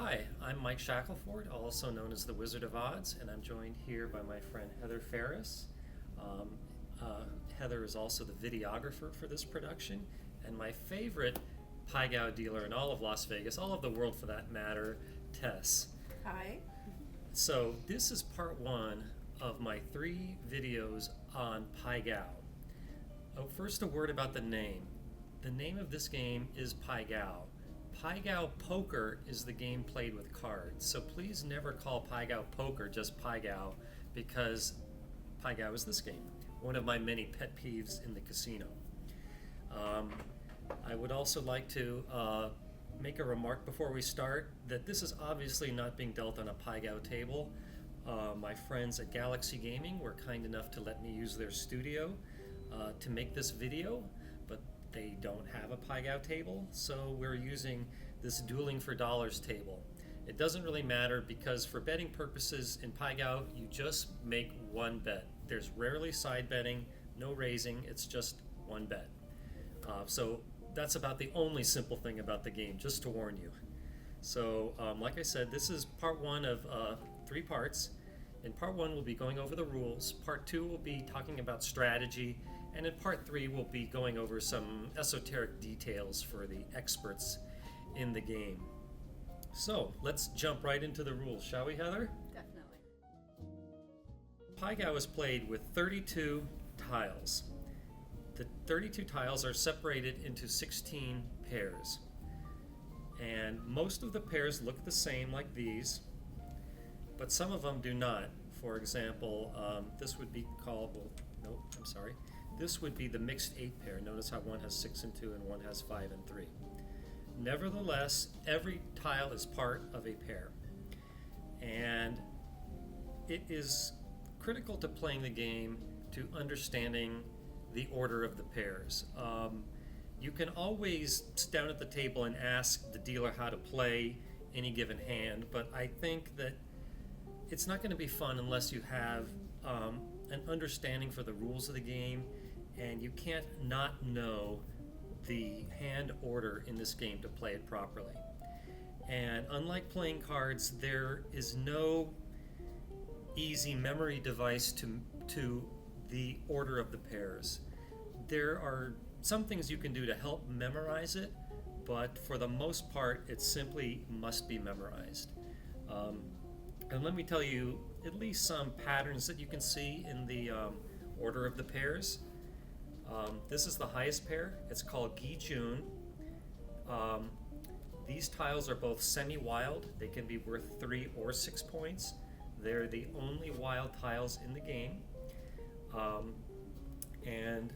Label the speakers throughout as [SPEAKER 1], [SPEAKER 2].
[SPEAKER 1] Hi, I'm Mike Shackelford, also known as the Wizard of Odds, and I'm joined here by my friend Heather Ferris. Um, Heather is also the videographer for this production, and my favorite Pai Gow dealer in all of Las Vegas, all of the world for that matter, Tess.
[SPEAKER 2] Hi.
[SPEAKER 1] So this is part one of my 3 videos on Pai Gow. Oh, first a word about the name. The name of this game is Pai Gow. Pai Gow Poker is the game played with cards, so please never call Pai Gow Poker just Pai Gow, because Pai Gow is this game, one of my many pet peeves in the casino. I would also like to make a remark before we start that this is obviously not being dealt on a Pai Gow table. My friends at Galaxy Gaming were kind enough to let me use their studio to make this video, but they don't have a Pai Gow table, so we're using this Dueling for Dollars table. It doesn't really matter because for betting purposes in Pai Gow, you just make one bet. There's rarely side betting, no raising, it's just one bet. So that's about the only simple thing about the game, just to warn you. So like I said, this is part one of 3 parts. In part 1, we'll be going over the rules. Part 2, we'll be talking about strategy. And in part 3, we'll be going over some esoteric details for the experts in the game. So let's jump right into the rules, shall we, Heather?
[SPEAKER 2] Definitely.
[SPEAKER 1] Pai Gow is played with 32 tiles. The 32 tiles are separated into 16 pairs. And most of the pairs look the same, like these, but some of them do not. For example, this would be called, this would be the mixed 8 pair. Notice how one has 6 and 2 and one has 5 and 3. Nevertheless, every tile is part of a pair. And it is critical to playing the game to understanding the order of the pairs. You can always sit down at the table and ask the dealer how to play any given hand, but I think that it's not going to be fun unless you have an understanding for the rules of the game, and you can't not know the hand order in this game to play it properly. And unlike playing cards, there is no easy memory device to the order of the pairs. There are some things you can do to help memorize it, but for the most part, it simply must be memorized. And let me tell you at least some patterns that you can see in the order of the pairs. This is the highest pair. It's called Gi Jun. These tiles are both semi-wild. They can be worth 3 or 6 points. They're the only wild tiles in the game. And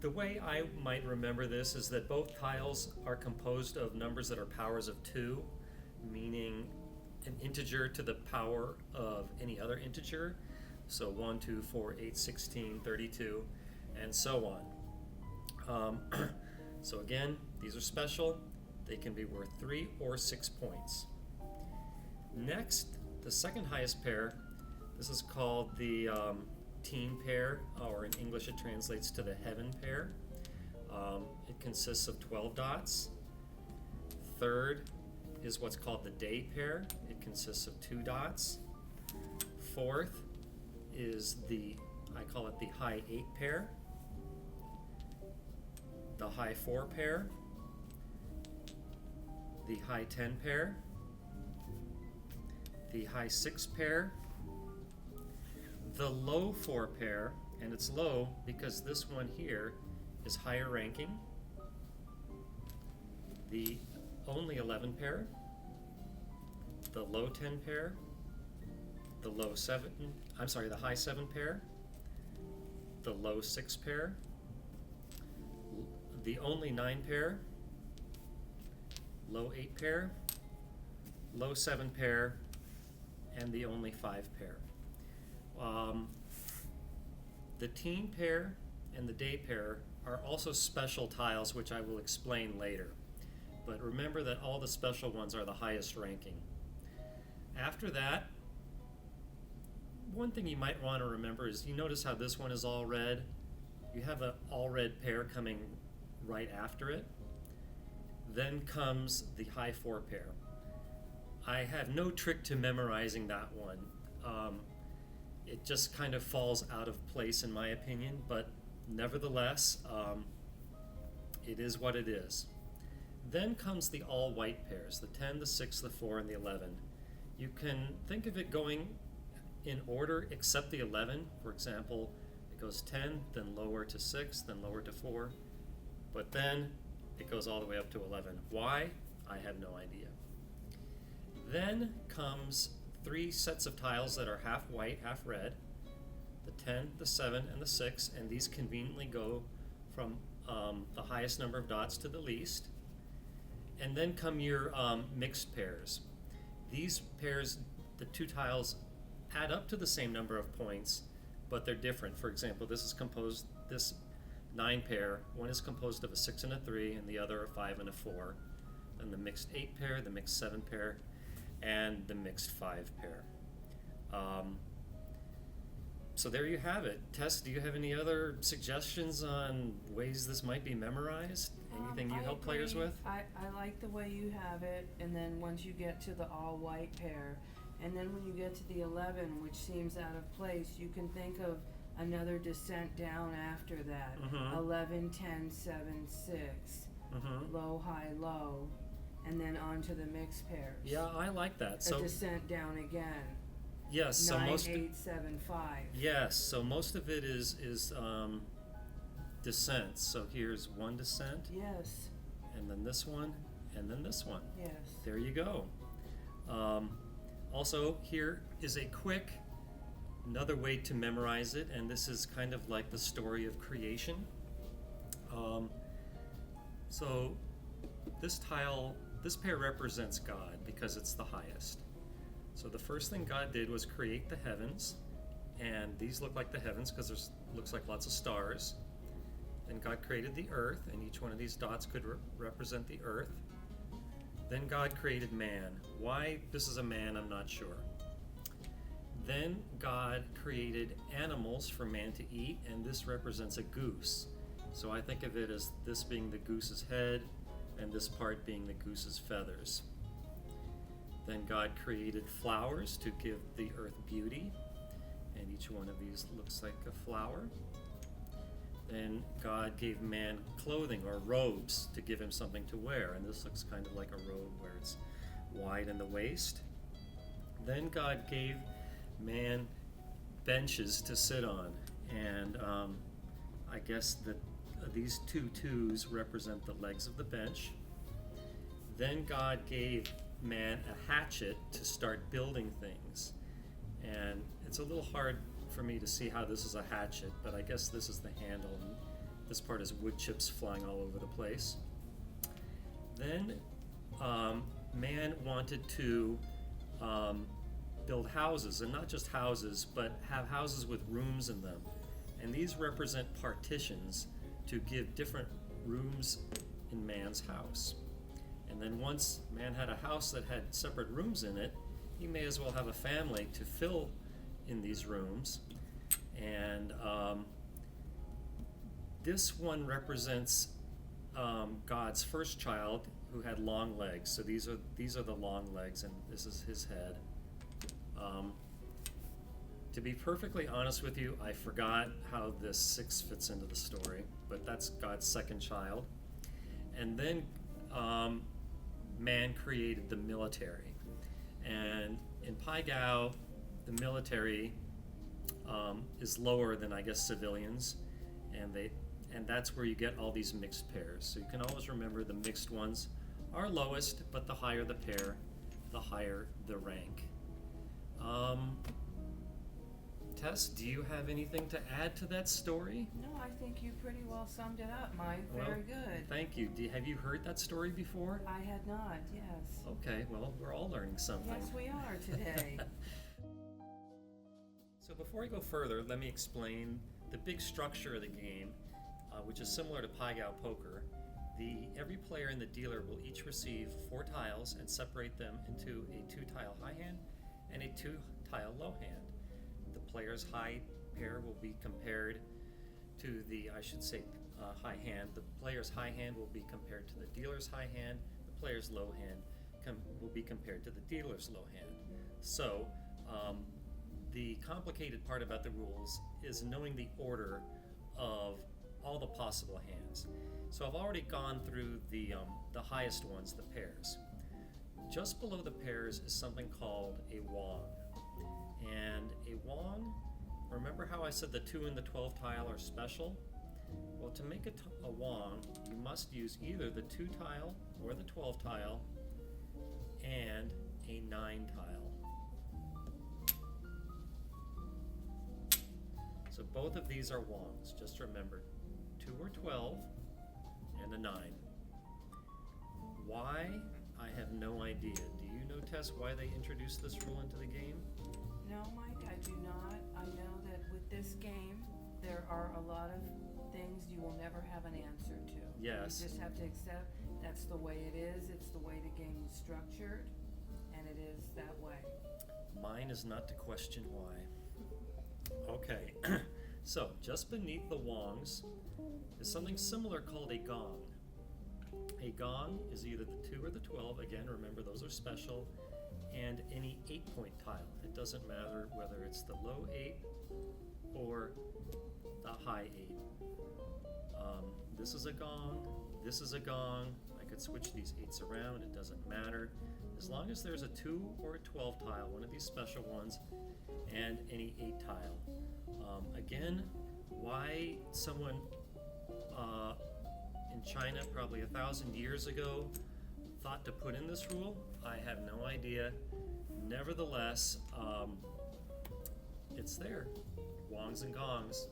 [SPEAKER 1] the way I might remember this is that both tiles are composed of numbers that are powers of 2, meaning an integer to the power of any other integer. So 1, 2, 4, 8, 16, 32, and so on. So again, these are special. They can be worth 3 or 6 points. Next, the second highest pair, this is called the Teen pair, or in English it translates to the Heaven pair. It consists of 12 dots. Third is what's called the Day pair. It consists of 2 dots. Fourth is I call it the High 8 pair, the High 4 pair, the High 10 pair, the High 6 pair, the Low 4 pair, and it's low because this one here is higher ranking, the Only 11 pair, the Low 10 pair, the the High 7 pair, the Low 6 pair, the Only 9 pair, Low 8 pair, Low 7 pair, and the Only 5 pair. The Teen pair and the Day pair are also special tiles, which I will explain later. But remember that all the special ones are the highest ranking. After that, one thing you might want to remember is, you notice how this one is all red? You have an all red pair coming right after it. Then comes the High 4 pair. I have no trick to memorizing that one. Um, it just kind of falls out of place in my opinion, but nevertheless, it is what it is. Then comes the all-white pairs, the 10, the 6, the 4, and the 11. You can think of it going in order except the 11. For example, it goes 10, then lower to 6, then lower to 4, but then it goes all the way up to 11. Why? I have no idea. Then comes 3 sets of tiles that are half white, half red, the 10, the 7, and the 6, and these conveniently go from the highest number of dots to the least. And then come your mixed pairs. These pairs, the 2 tiles, add up to the same number of points, but they're different. For example, this 9 pair, one is composed of a 6 and a 3, and the other a 5 and a 4. Then the mixed 8 pair, the mixed 7 pair, and the mixed 5 pair. So there you have it. Tess, do you have any other suggestions on ways this might be memorized? Anything you help players with?
[SPEAKER 2] I like the way you have it, and then once you get to the all-white pair, and then when you get to the 11, which seems out of place, you can think of another descent down after that. 11, 10, 7, 6, low, high, low, and then on to the mixed pairs.
[SPEAKER 1] Yeah, I like that.
[SPEAKER 2] A descent down again.
[SPEAKER 1] Yes,
[SPEAKER 2] 9, 8, 7, 5.
[SPEAKER 1] Yes, so most of it is descents. So here's one descent.
[SPEAKER 2] Yes.
[SPEAKER 1] And then this one, and then this one.
[SPEAKER 2] Yes.
[SPEAKER 1] There you go. Also, here is a quick, another way to memorize it, and this is kind of like the story of creation. So this pair represents God because it's the highest. So the first thing God did was create the heavens, and these look like the heavens because there looks like lots of stars. Then God created the earth, and each one of these dots could represent the earth. Then God created man. Why this is a man, I'm not sure. Then God created animals for man to eat, and this represents a goose. So I think of it as this being the goose's head, and this part being the goose's feathers. Then God created flowers to give the earth beauty, and each one of these looks like a flower. Then God gave man clothing or robes to give him something to wear, and this looks kind of like a robe where it's wide in the waist. Then God gave man benches to sit on, and I guess that these 2 twos represent the legs of the bench. Then God gave man a hatchet to start building things, and it's a little hard for me to see how this is a hatchet, but I guess this is the handle, and this part is wood chips flying all over the place. Then man wanted to build houses, and not just houses, but have houses with rooms in them, and these represent partitions to give different rooms in man's house. And then once man had a house that had separate rooms in it, he may as well have a family to fill in these rooms. And this one represents God's first child who had long legs. So these are the long legs, and this is his head. To be perfectly honest with you, I forgot how this 6 fits into the story, but that's God's second child. And then man created the military. And in Pai Gow, the military is lower than, I guess, civilians, and that's where you get all these mixed pairs. So you can always remember the mixed ones are lowest, but the higher the pair, the higher the rank. Tess, do you have anything to add to that story?
[SPEAKER 2] No, I think you pretty well summed it up, Mike. Very good.
[SPEAKER 1] Thank you. Have you heard that story before?
[SPEAKER 2] I had not, yes.
[SPEAKER 1] Okay, well, we're all learning something.
[SPEAKER 2] Yes, we are today.
[SPEAKER 1] So before I go further, let me explain the big structure of the game, which is similar to Pai Gow poker. Every player and the dealer will each receive 4 tiles and separate them into a 2-tile high hand and a 2-tile low hand. The player's high pair will be compared to the, high hand. The player's high hand will be compared to the dealer's high hand. The player's low hand will be compared to the dealer's low hand. So the complicated part about the rules is knowing the order of all the possible hands. So I've already gone through the highest ones, the pairs. Just below the pairs is something called a wong. And a wong, remember how I said the 2 and the 12 tile are special? Well, to make a wong, you must use either the 2 tile or the 12 tile and a 9 tile. So both of these are wongs. Just remember, 2 or 12 and a 9. Why? I have no idea. Do you know, Tess, why they introduced this rule into the game?
[SPEAKER 2] No, Mike, I do not. I know that with this game, there are a lot of things you will never have an answer to.
[SPEAKER 1] Yes.
[SPEAKER 2] You just have to accept that's the way it is. It's the way the game is structured, and it is that way.
[SPEAKER 1] Mine is not to question why. Okay, so just beneath the wongs is something similar called a gong. A gong is either the 2 or the 12, again, remember those are special, and any 8-point tile. It doesn't matter whether it's the low 8 or the high 8. This is a gong, this is a gong. I could switch these 8s around, it doesn't matter. As long as there's a 2 or a 12 tile, one of these special ones, and any 8 tile. Again, why someone in China probably 1,000 years ago thought to put in this rule, I have no idea. Nevertheless, it's there. Wongs and gongs.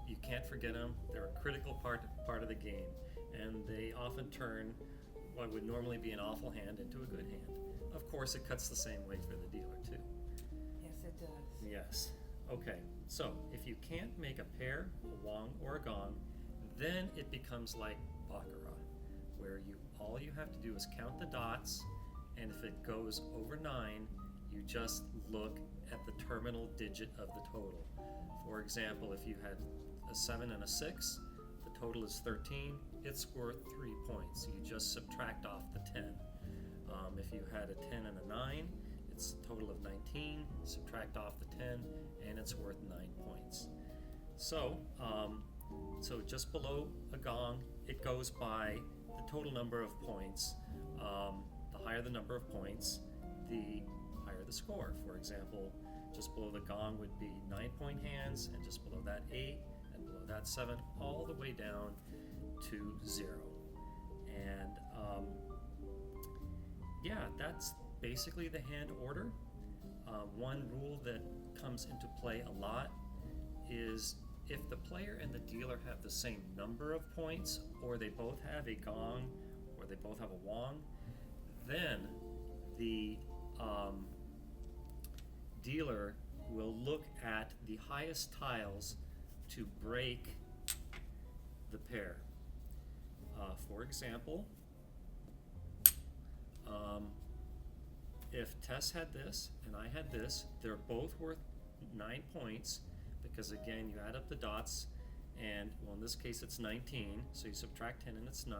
[SPEAKER 1] You can't forget them. They're a critical part of the game, and they often turn what would normally be an awful hand into a good hand. Of course, it cuts the same way for the dealer too.
[SPEAKER 2] Yes, it does.
[SPEAKER 1] Yes. Okay. So if you can't make a pair, a wong, or a gong, then it becomes like baccarat, where all you have to do is count the dots, and if it goes over 9, you just look at the terminal digit of the total. For example, if you had a 7 and a 6, the total is 13, it's worth 3 points. You just subtract off the 10. If you had a 10 and a 9, it's a total of 19, subtract off the 10, and it's worth 9 points. So, so just below a gong, it goes by the total number of points. The higher the number of points, the higher the score. For example, just below the gong would be 9-point hands, and just below that 8, and below that 7, all the way down to 0. And yeah, that's basically the hand order. One rule that comes into play a lot is if the player and the dealer have the same number of points, or they both have a gong, or they both have a wong, then the dealer will look at the highest tiles to break the pair. For example, if Tess had this and I had this, they're both worth 9 points, because again, you add up the dots, and well, in this case it's 19, so you subtract 10 and it's 9.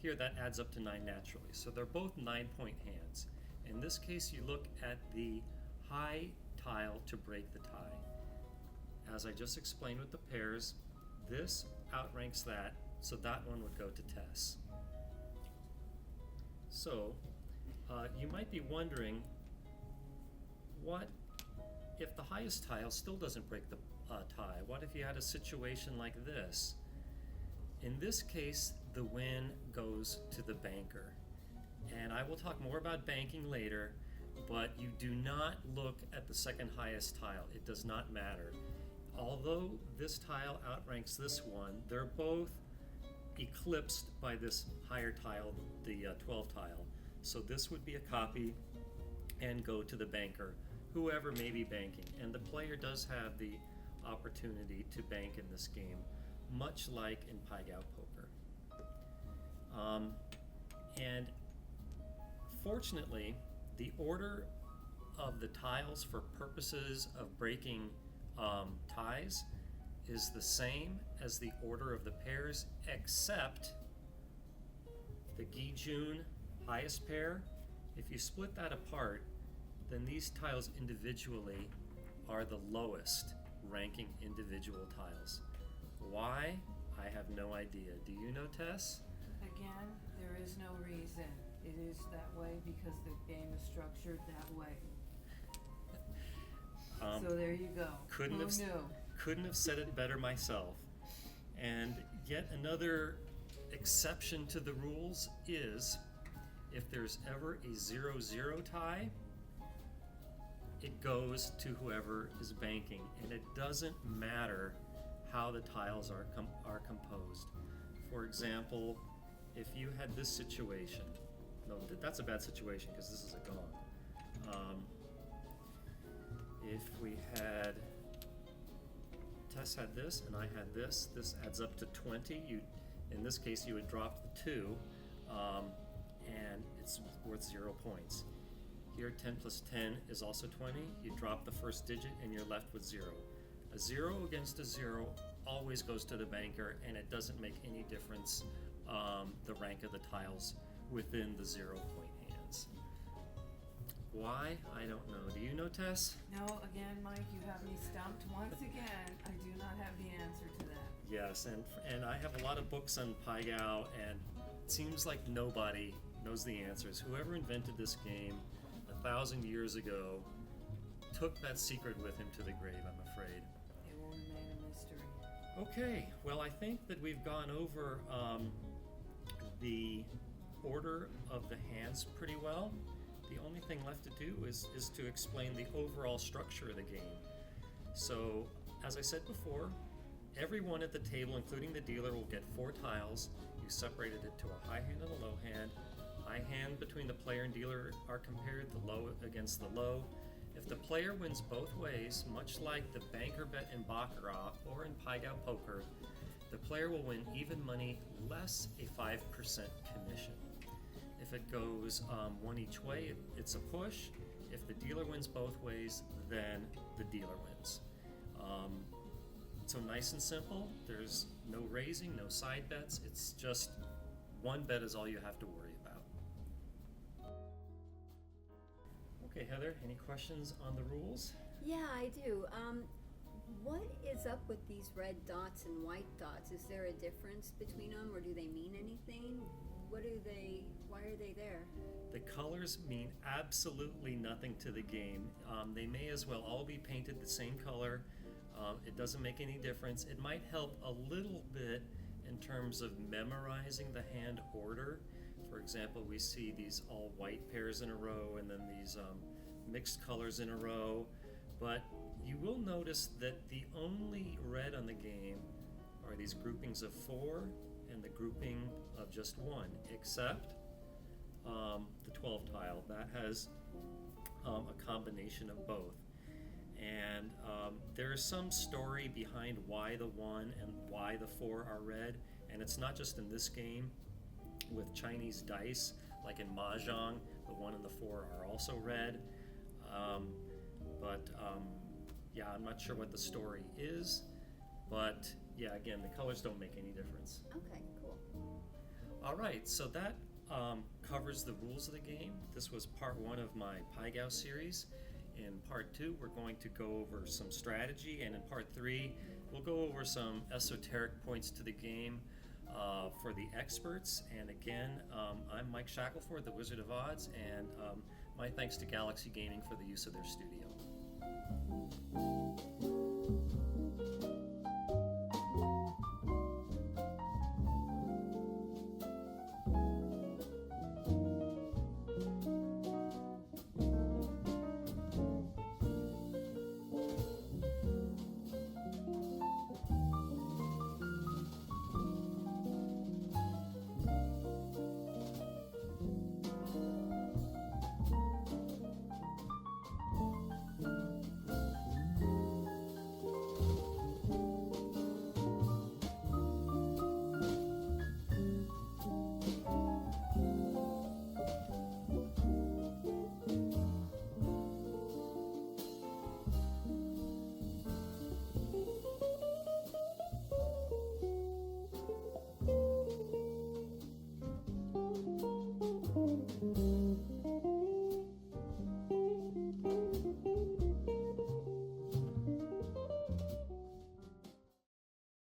[SPEAKER 1] Here that adds up to 9 naturally, so they're both 9-point hands. In this case, you look at the high tile to break the tie. As I just explained with the pairs, this outranks that, so that one would go to Tess. So you might be wondering, what if the highest tile still doesn't break the tie? What if you had a situation like this? In this case, the win goes to the banker. And I will talk more about banking later, but you do not look at the second highest tile. It does not matter. Although this tile outranks this one, they're both eclipsed by this higher tile, the 12 tile. So this would be a copy and go to the banker, whoever may be banking. And the player does have the opportunity to bank in this game, much like in Pai Gow poker. And fortunately, the order of the tiles for purposes of breaking ties is the same as the order of the pairs, except the Gi Jun highest pair, if you split that apart, then these tiles individually are the lowest ranking individual tiles. Why? I have no idea. Do you know, Tess?
[SPEAKER 2] Again, there is no reason. It is that way because the game is structured that way. So there you go. Who knew?
[SPEAKER 1] Couldn't have said it better myself. And yet another exception to the rules is if there's ever a 0-0 tie, it goes to whoever is banking, and it doesn't matter how the tiles are composed. For example, if you had this situation, no, that's a bad situation because this is a gone. If we had, Tess had this and I had this adds up to 20. In this case, you would drop the 2, and it's worth 0 points. Here, 10 plus 10 is also 20. You drop the first digit and you're left with 0. A 0 against a 0 always goes to the banker, and it doesn't make any difference the rank of the tiles within the 0-point hands. Why? I don't know. Do you know, Tess?
[SPEAKER 2] No, again, Mike, you have me stumped once again. I do not have the answer to that.
[SPEAKER 1] Yes, and I have a lot of books on Pai Gow, and it seems like nobody knows the answers. Whoever invented this game 1,000 years ago took that secret with him to the grave, I'm afraid.
[SPEAKER 2] It will remain a mystery.
[SPEAKER 1] Okay, well, I think that we've gone over the order of the hands pretty well. The only thing left to do is to explain the overall structure of the game. So, as I said before, everyone at the table, including the dealer, will get 4 tiles. You separated it to a high hand and a low hand. High hand between the player and dealer are compared, the low against the low. If the player wins both ways, much like the banker bet in Baccarat or in Pai Gow poker, the player will win even money less a 5% commission. If it goes one each way, it's a push. If the dealer wins both ways, then the dealer wins. So nice and simple. There's no raising, no side bets. It's just one bet is all you have to worry about. Okay, Heather, any questions on the rules?
[SPEAKER 3] Yeah, I do. What is up with these red dots and white dots? Is there a difference between them, or do they mean anything? Why are they there?
[SPEAKER 1] The colors mean absolutely nothing to the game. They may as well all be painted the same color. It doesn't make any difference. It might help a little bit in terms of memorizing the hand order. For example, we see these all white pairs in a row and then these mixed colors in a row. But you will notice that the only red on the game are these groupings of 4 and the grouping of just 1, except the 12 tile. That has a combination of both. And there is some story behind why the 1 and why the 4 are red, and it's not just in this game. With Chinese dice, like in Mahjong, the 1 and the 4 are also red. Yeah, I'm not sure what the story is, but yeah, again, the colors don't make any difference.
[SPEAKER 3] Okay, cool.
[SPEAKER 1] All right, so that covers the rules of the game. This was part 1 of my Pai Gow series. In part 2, we're going to go over some strategy, and in part 3, we'll go over some esoteric points to the game for the experts. And again, I'm Mike Shackelford, the Wizard of Odds, and my thanks to Galaxy Gaming for the use of their studio.